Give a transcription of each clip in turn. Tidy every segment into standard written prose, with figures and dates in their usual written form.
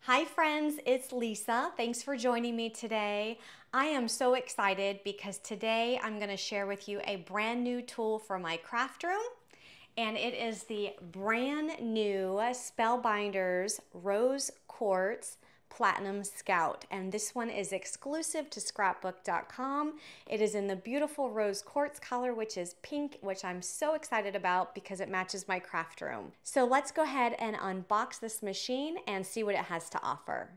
Hi friends, it's Lisa. Thanks for joining me today. I am so excited because today I'm going to share with you a brand new tool for my craft room, and it is the brand new Spellbinders Rose Quartz Platinum Scout, and this one is exclusive to Scrapbookcom. It is in the beautiful rose quartz color, which is pink, which I'm so excited about because it matches my craft room. So let's go ahead and unbox this machine and see what it has to offer.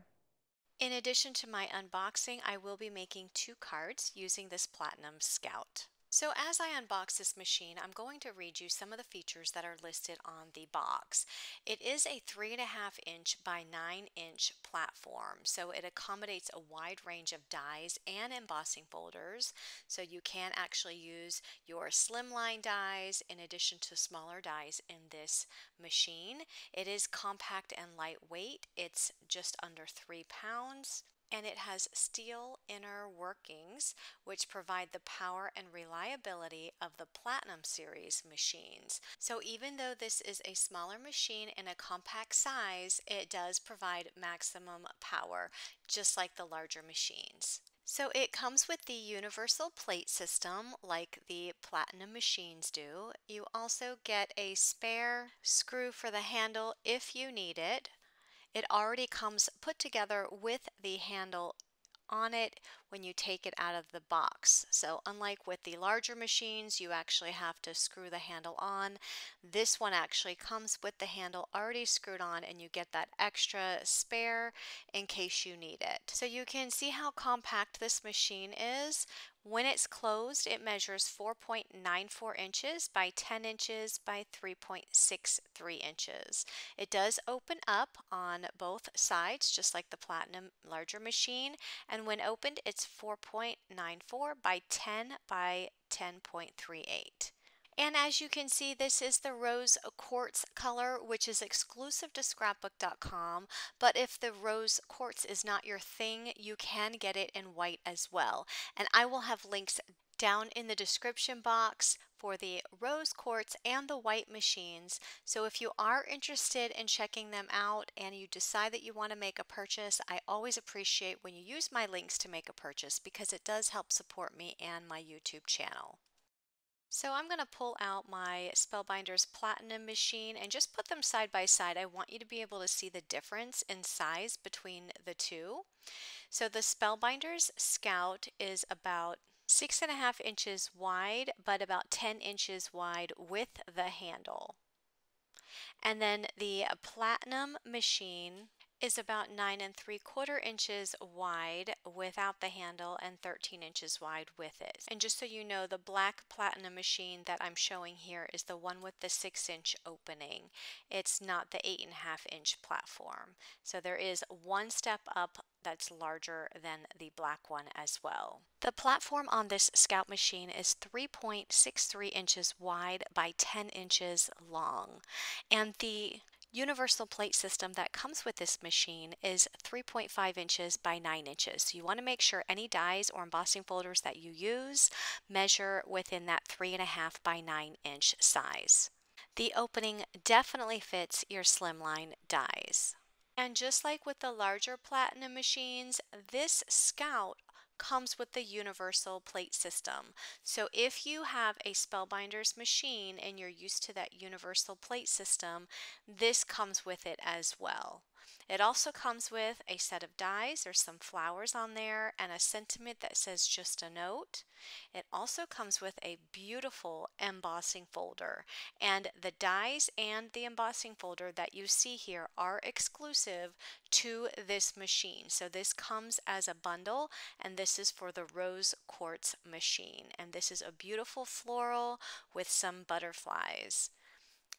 In addition to my unboxing, I will be making 2 cards using this Platinum Scout. So as I unbox this machine, I'm going to read you some of the features that are listed on the box. It is a 3.5-inch by 9-inch platform, so it accommodates a wide range of dies and embossing folders. So you can actually use your Slimline dies in addition to smaller dies in this machine. It is compact and lightweight. It's just under 3 pounds. And it has steel inner workings, which provide the power and reliability of the Platinum series machines. So even though this is a smaller machine in a compact size, it does provide maximum power, just like the larger machines. So it comes with the universal plate system like the Platinum machines do. You also get a spare screw for the handle if you need it. It already comes put together with the handle on it when you take it out of the box. So unlike with the larger machines, you actually have to screw the handle on. This one actually comes with the handle already screwed on, and you get that extra spare in case you need it. So you can see how compact this machine is. When it's closed, it measures 4.94 inches by 10 inches by 3.63 inches. It does open up on both sides, just like the Platinum larger machine, and when opened, it's 4.94 by 10 by 10.38. And as you can see, this is the rose quartz color, which is exclusive to Scrapbook.com. But if the rose quartz is not your thing, you can get it in white as well. And I will have links down in the description box for the rose quartz and the white machines. So if you are interested in checking them out and you decide that you want to make a purchase, I always appreciate when you use my links to make a purchase because it does help support me and my YouTube channel. So I'm going to pull out my Spellbinders Platinum machine and just put them side by side. I want you to be able to see the difference in size between the two. So the Spellbinders Scout is about 6.5 inches wide, but about 10 inches wide with the handle. And then the Platinum machine is about 9 3/4 inches wide without the handle and 13 inches wide with it. And just so you know, the black Platinum machine that I'm showing here is the one with the 6-inch opening. It's not the 8.5-inch platform. So there is one step up that's larger than the black one as well. The platform on this Scout machine is 3.63 inches wide by 10 inches long, and the universal plate system that comes with this machine is 3.5 inches by 9 inches. So you want to make sure any dies or embossing folders that you use measure within that 3.5 by 9 inch size. The opening definitely fits your Slimline dies. And just like with the larger Platinum machines, this Scout comes with the universal plate system. So if you have a Spellbinders machine and you're used to that universal plate system, this comes with it as well. It also comes with a set of dies. There's some flowers on there and a sentiment that says just a note. It also comes with a beautiful embossing folder, and the dies and the embossing folder that you see here are exclusive to this machine. So this comes as a bundle, and this is for the Rose Quartz machine. And this is a beautiful floral with some butterflies.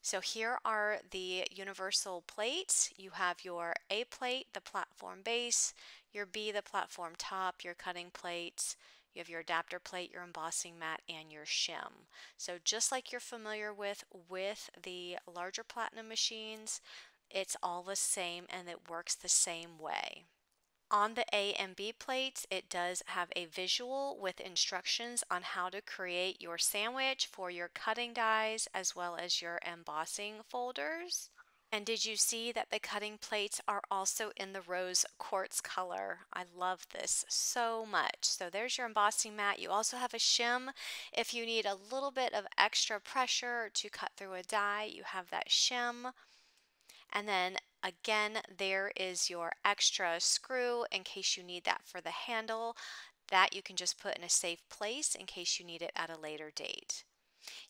So here are the universal plates. You have your A plate, the platform base, your B, the platform top, your cutting plates, you have your adapter plate, your embossing mat, and your shim. So just like you're familiar with the larger Platinum machines, it's all the same and it works the same way. On the A and B plates, it does have a visual with instructions on how to create your sandwich for your cutting dies as well as your embossing folders. And did you see that the cutting plates are also in the Rose Quartz color? I love this so much. So there's your embossing mat. You also have a shim. If you need a little bit of extra pressure to cut through a die, you have that shim. And then again, there is your extra screw in case you need that for the handle. That you can just put in a safe place in case you need it at a later date.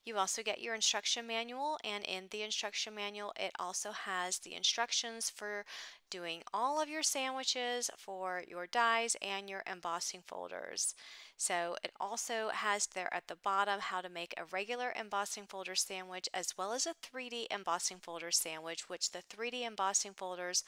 You also get your instruction manual, and in the instruction manual it also has the instructions for doing all of your sandwiches for your dies and your embossing folders. So it also has there at the bottom how to make a regular embossing folder sandwich as well as a 3D embossing folder sandwich, which the 3D embossing folders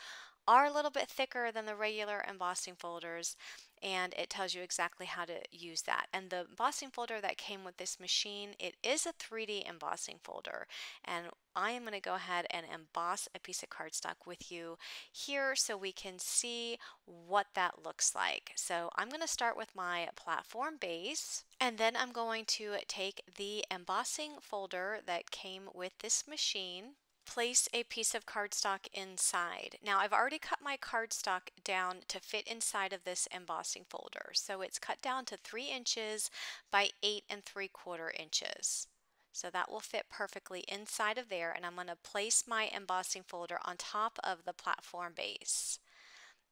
are a little bit thicker than the regular embossing folders, and it tells you exactly how to use that. And the embossing folder that came with this machine, it is a 3D embossing folder, and I am going to go ahead and emboss a piece of cardstock with you here so we can see what that looks like. So I'm going to start with my platform base, and then I'm going to take the embossing folder that came with this machine, place a piece of cardstock inside. Now I've already cut my cardstock down to fit inside of this embossing folder. So it's cut down to 3 inches by 8 3/4 inches. So that will fit perfectly inside of there, and I'm going to place my embossing folder on top of the platform base.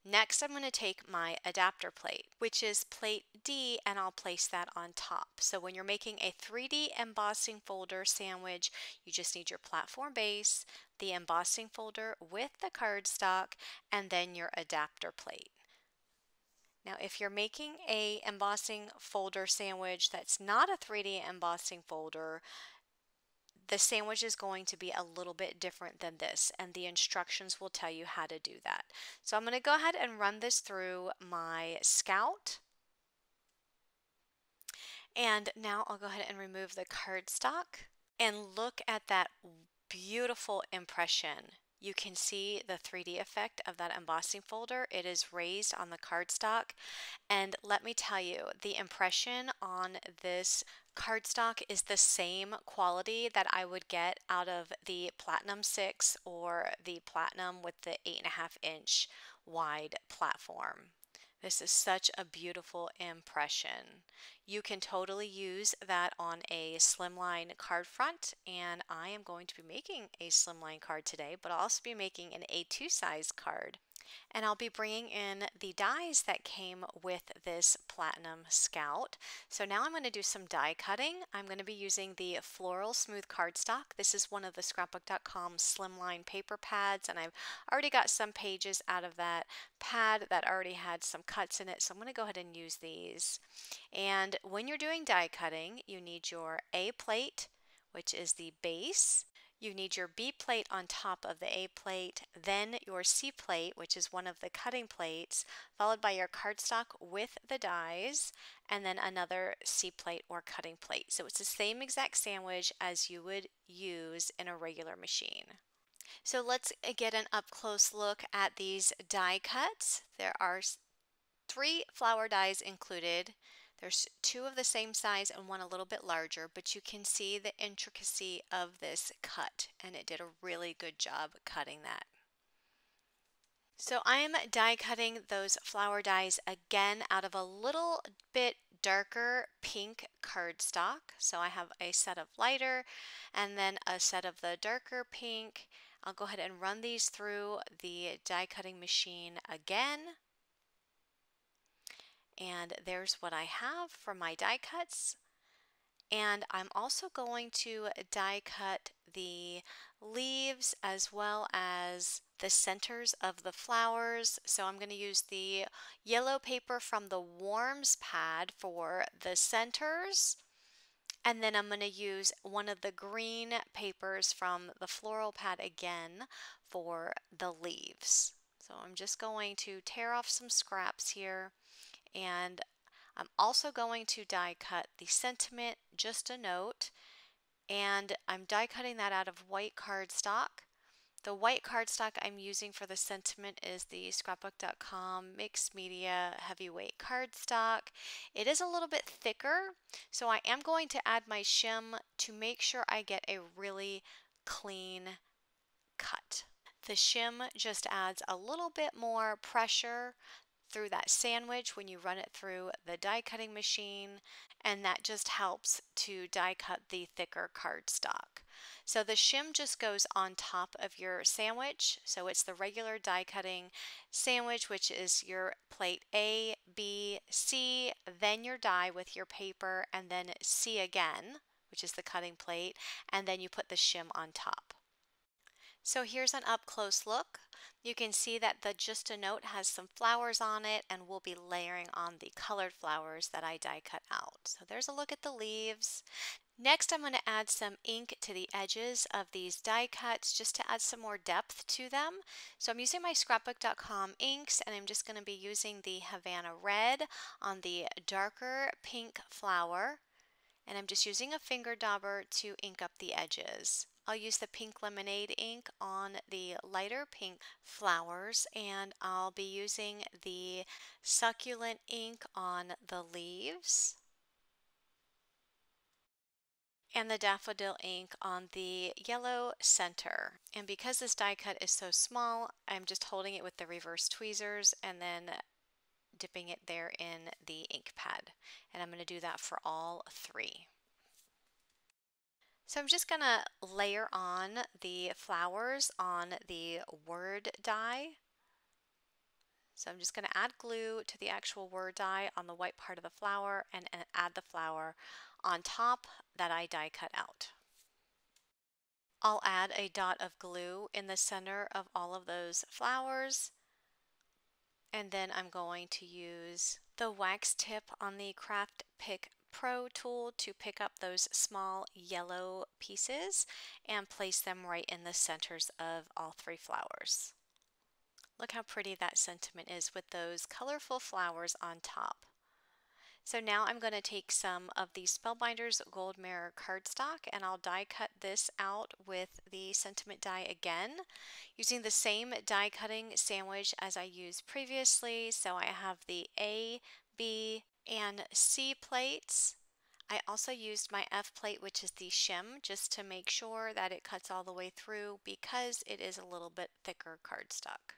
Next, I'm going to take my adapter plate, which is plate D, and I'll place that on top. So when you're making a 3D embossing folder sandwich, you just need your platform base, the embossing folder with the cardstock, and then your adapter plate. Now, if you're making a embossing folder sandwich that's not a 3D embossing folder, the sandwich is going to be a little bit different than this, and the instructions will tell you how to do that. So I'm going to go ahead and run this through my Scout. And now I'll go ahead and remove the cardstock and look at that beautiful impression. You can see the 3D effect of that embossing folder. It is raised on the cardstock, and let me tell you, the impression on this cardstock is the same quality that I would get out of the Platinum 6 or the Platinum with the 8.5-inch wide platform. This is such a beautiful impression. You can totally use that on a Slimline card front, and I am going to be making a Slimline card today, but I'll also be making an A2 size card. And I'll be bringing in the dies that came with this Platinum Scout. So now I'm going to do some die cutting. I'm going to be using the Floral Smooth Cardstock. This is one of the Scrapbook.com Slimline paper pads, and I've already got some pages out of that pad that already had some cuts in it, so I'm going to go ahead and use these. And when you're doing die cutting, you need your A plate, which is the base. You need your B plate on top of the A plate, then your C plate, which is one of the cutting plates, followed by your cardstock with the dies, and then another C plate or cutting plate. So it's the same exact sandwich as you would use in a regular machine. So let's get an up-close look at these die cuts. There are 3 flower dies included. There's 2 of the same size and 1 a little bit larger, but you can see the intricacy of this cut, and it did a really good job cutting that. So I am die cutting those flower dies again out of a little bit darker pink cardstock. So I have a set of lighter and then a set of the darker pink. I'll go ahead and run these through the die cutting machine again. And there's what I have for my die cuts. And I'm also going to die cut the leaves as well as the centers of the flowers. So I'm going to use the yellow paper from the Warms pad for the centers. And then I'm going to use one of the green papers from the Floral pad again for the leaves. So I'm just going to tear off some scraps here. And I'm also going to die cut the sentiment, just a note, and I'm die cutting that out of white cardstock. The white cardstock I'm using for the sentiment is the Scrapbook.com Mixed Media Heavyweight Cardstock. It is a little bit thicker, so I am going to add my shim to make sure I get a really clean cut. The shim just adds a little bit more pressure through that sandwich when you run it through the die cutting machine, and that just helps to die cut the thicker cardstock. So the shim just goes on top of your sandwich. So it's the regular die cutting sandwich, which is your plate A, B, C, then your die with your paper, and then C again, which is the cutting plate, and then you put the shim on top. So here's an up close look. You can see that the Just a Note has some flowers on it, and we'll be layering on the colored flowers that I die cut out. So there's a look at the leaves. Next, I'm going to add some ink to the edges of these die cuts just to add some more depth to them. So I'm using my Scrapbookcom inks, and I'm just going to be using the Havana red on the darker pink flower. And I'm just using a finger dauber to ink up the edges. I'll use the pink lemonade ink on the lighter pink flowers, and I'll be using the succulent ink on the leaves and the daffodil ink on the yellow center. And because this die cut is so small, I'm just holding it with the reverse tweezers and then dipping it there in the ink pad. And I'm going to do that for all three. So I'm just going to layer on the flowers on the word die. So I'm just going to add glue to the actual word die on the white part of the flower and add the flower on top that I die cut out. I'll add a dot of glue in the center of all of those flowers, and then I'm going to use the wax tip on the Craft Pick Pro tool to pick up those small yellow pieces and place them right in the centers of all three flowers. Look how pretty that sentiment is with those colorful flowers on top. So now I'm going to take some of the Spellbinders Gold Mirror cardstock, and I'll die cut this out with the sentiment die again using the same die cutting sandwich as I used previously. So I have the A, B, and C plates. I also used my F plate, which is the shim, just to make sure that it cuts all the way through because it is a little bit thicker cardstock.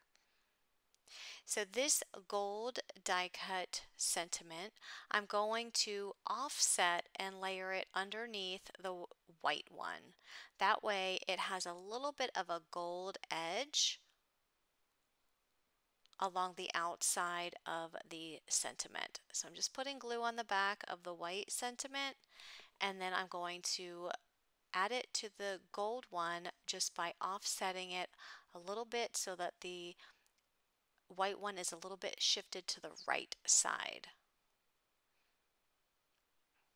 So this gold die cut sentiment, I'm going to offset and layer it underneath the white one. That way it has a little bit of a gold edge along the outside of the sentiment. So I'm just putting glue on the back of the white sentiment, and then I'm going to add it to the gold one just by offsetting it a little bit so that the white one is a little bit shifted to the right side.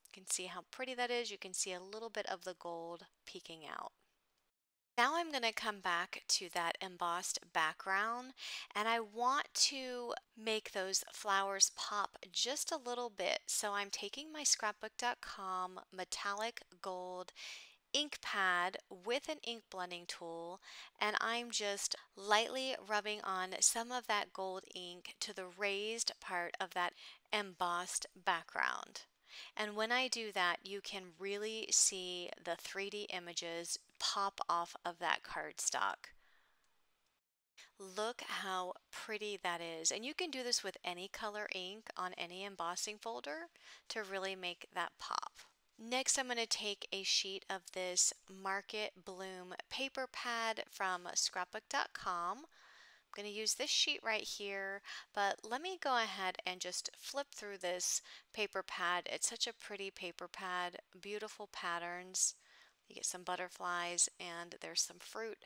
You can see how pretty that is. You can see a little bit of the gold peeking out. Now I'm going to come back to that embossed background, and I want to make those flowers pop just a little bit. So I'm taking my Scrapbookcom metallic gold ink pad with an ink blending tool, and I'm just lightly rubbing on some of that gold ink to the raised part of that embossed background. And when I do that, you can really see the 3D images pop off of that cardstock. Look how pretty that is. And you can do this with any color ink on any embossing folder to really make that pop. Next, I'm going to take a sheet of this Market Bloom paper pad from Scrapbook.com. I'm going to use this sheet right here, but let me go ahead and just flip through this paper pad. It's such a pretty paper pad, beautiful patterns. You get some butterflies and there's some fruit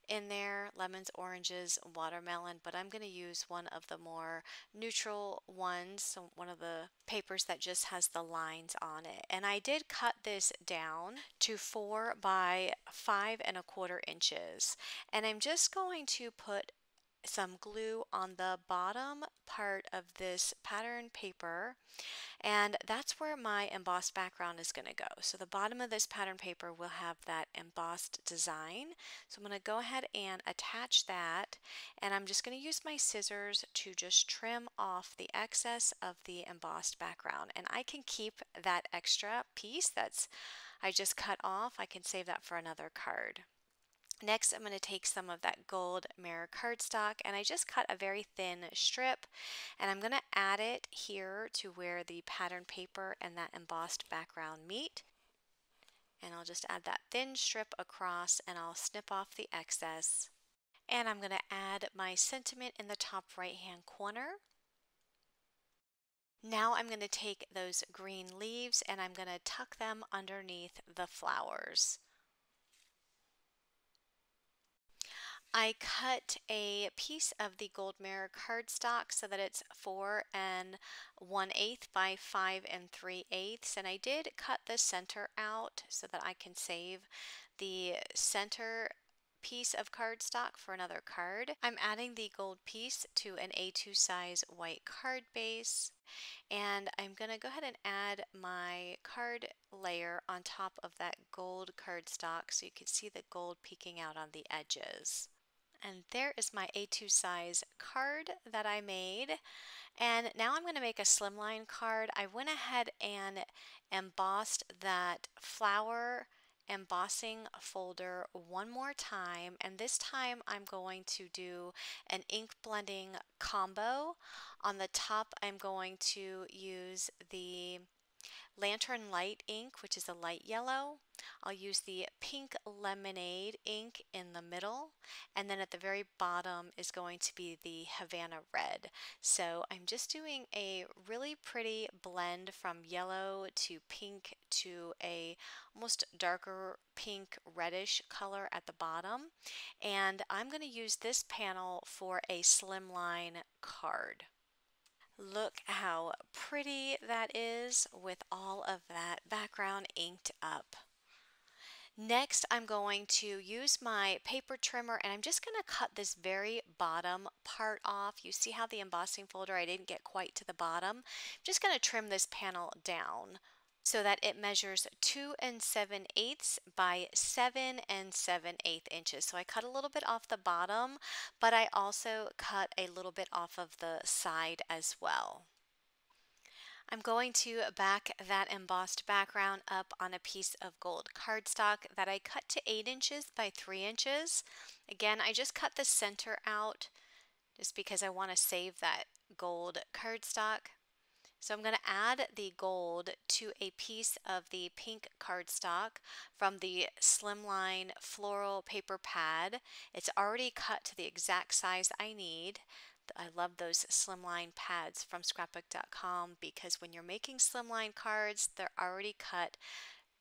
in there, lemons, oranges, watermelon, but I'm going to use one of the more neutral ones, so one of the papers that just has the lines on it. And I did cut this down to 4 by 5¼ inches, and I'm just going to put some glue on the bottom part of this pattern paper, and that's where my embossed background is going to go. So the bottom of this pattern paper will have that embossed design. So I'm going to go ahead and attach that, and I'm just going to use my scissors to just trim off the excess of the embossed background. And I can keep that extra piece I just cut off. I can save that for another card. Next, I'm going to take some of that gold mirror cardstock, and I just cut a very thin strip, and I'm going to add it here to where the pattern paper and that embossed background meet. And I'll just add that thin strip across, and I'll snip off the excess. And I'm going to add my sentiment in the top right hand corner. Now I'm going to take those green leaves and I'm going to tuck them underneath the flowers. I cut a piece of the gold mirror cardstock so that it's 4 1/8 by 5 3/8, and I did cut the center out so that I can save the center piece of cardstock for another card. I'm adding the gold piece to an A2 size white card base, and I'm going to go ahead and add my card layer on top of that gold cardstock so you can see the gold peeking out on the edges. And there is my A2 size card that I made. And now I'm going to make a slimline card. I went ahead and embossed that flower embossing folder one more time, and this time I'm going to do an ink blending combo. On the top I'm going to use the Lantern Light ink, which is a light yellow. I'll use the pink lemonade ink in the middle, and then at the very bottom is going to be the Havana red. So I'm just doing a really pretty blend from yellow to pink to a almost darker pink reddish color at the bottom, and I'm going to use this panel for a slimline card. Look how pretty that is with all of that background inked up. Next, I'm going to use my paper trimmer and I'm just going to cut this very bottom part off. You see how the embossing folder, I didn't get quite to the bottom. I'm just going to trim this panel down so that it measures 2 7/8 by 7 7/8 inches. So I cut a little bit off the bottom, but I also cut a little bit off of the side as well. I'm going to back that embossed background up on a piece of gold cardstock that I cut to 8 inches by 3 inches. Again, I just cut the center out just because I want to save that gold cardstock. So I'm going to add the gold to a piece of the pink cardstock from the Slimline Floral paper pad. It's already cut to the exact size I need. I love those slimline pads from Scrapbookcom because when you're making slimline cards, they're already cut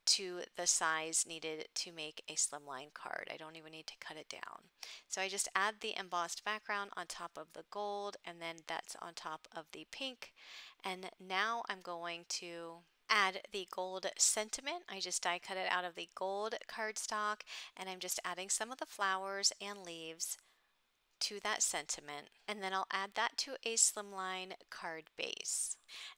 to the size needed to make a slimline card. I don't even need to cut it down. So I just add the embossed background on top of the gold, and then that's on top of the pink. And now I'm going to add the gold sentiment. I just die cut it out of the gold cardstock, and I'm just adding some of the flowers and leaves to that sentiment, and then I'll add that to a slimline card base.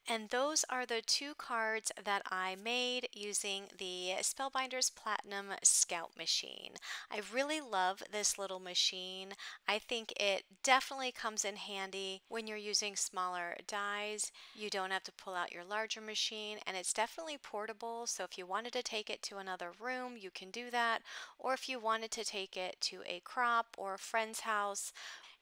And those are the 2 cards that I made using the Spellbinders Platinum Scout machine. I really love this little machine. I think it definitely comes in handy when you're using smaller dies. You don't have to pull out your larger machine, and it's definitely portable, so if you wanted to take it to another room, you can do that, or if you wanted to take it to a crop or a friend's house,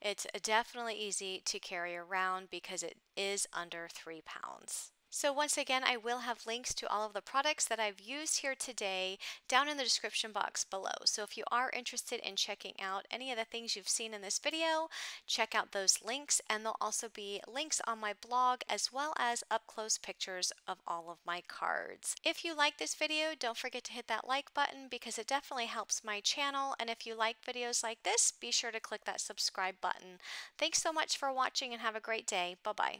it's definitely easy to carry around because it is under 3 pounds. So once again, I will have links to all of the products that I've used here today down in the description box below. So if you are interested in checking out any of the things you've seen in this video, check out those links, and there'll also be links on my blog as well as up-close pictures of all of my cards. If you like this video, don't forget to hit that like button because it definitely helps my channel, and if you like videos like this, be sure to click that subscribe button. Thanks so much for watching and have a great day. Bye-bye.